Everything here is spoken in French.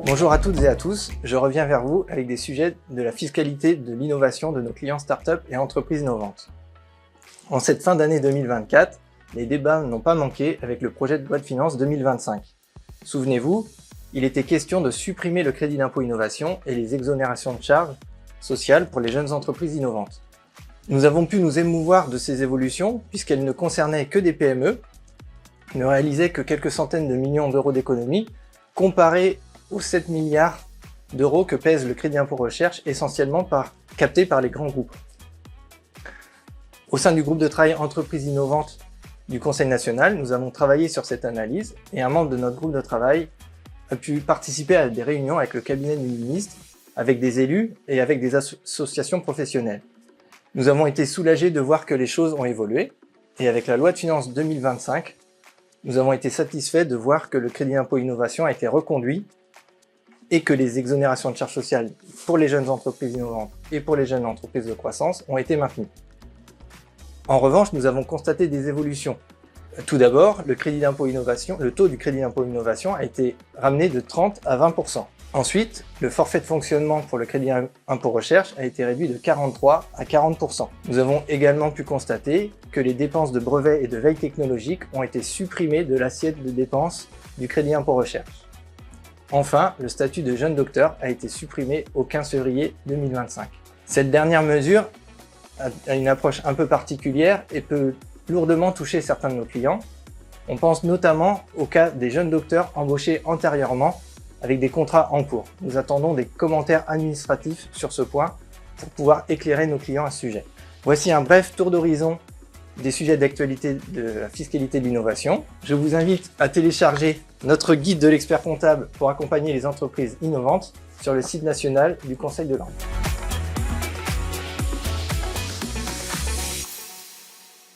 Bonjour à toutes et à tous, je reviens vers vous avec des sujets de la fiscalité de l'innovation de nos clients startups et entreprises innovantes. En cette fin d'année 2024, les débats n'ont pas manqué avec le projet de loi de finances 2025. Souvenez-vous, il était question de supprimer le crédit d'impôt innovation et les exonérations de charges sociales pour les jeunes entreprises innovantes. Nous avons pu nous émouvoir de ces évolutions puisqu'elles ne concernaient que des PME, ne réalisaient que quelques centaines de millions d'euros d'économies, comparé aux 7 milliards d'euros que pèse le crédit impôt recherche, essentiellement capté par les grands groupes. Au sein du groupe de travail Entreprises innovantes du Conseil national, nous avons travaillé sur cette analyse et un membre de notre groupe de travail a pu participer à des réunions avec le cabinet du ministre, avec des élus et avec des associations professionnelles. Nous avons été soulagés de voir que les choses ont évolué et avec la loi de finances 2025, nous avons été satisfaits de voir que le crédit impôt innovation a été reconduit et que les exonérations de charges sociales pour les jeunes entreprises innovantes et pour les jeunes entreprises de croissance ont été maintenues. En revanche, nous avons constaté des évolutions. Tout d'abord, le taux du crédit d'impôt innovation a été ramené de 30 à 20%. Ensuite, le forfait de fonctionnement pour le crédit impôt recherche a été réduit de 43 à 40%. Nous avons également pu constater que les dépenses de brevets et de veille technologique ont été supprimées de l'assiette de dépenses du crédit impôt recherche. Enfin, le statut de jeune docteur a été supprimé au 15 février 2025. Cette dernière mesure a une approche un peu particulière et peut lourdement toucher certains de nos clients. On pense notamment au cas des jeunes docteurs embauchés antérieurement avec des contrats en cours. Nous attendons des commentaires administratifs sur ce point pour pouvoir éclairer nos clients à ce sujet. Voici un bref tour d'horizon des sujets d'actualité de la fiscalité de l'innovation. Je vous invite à télécharger notre guide de l'expert comptable pour accompagner les entreprises innovantes sur le site national du Conseil de l'Ordre.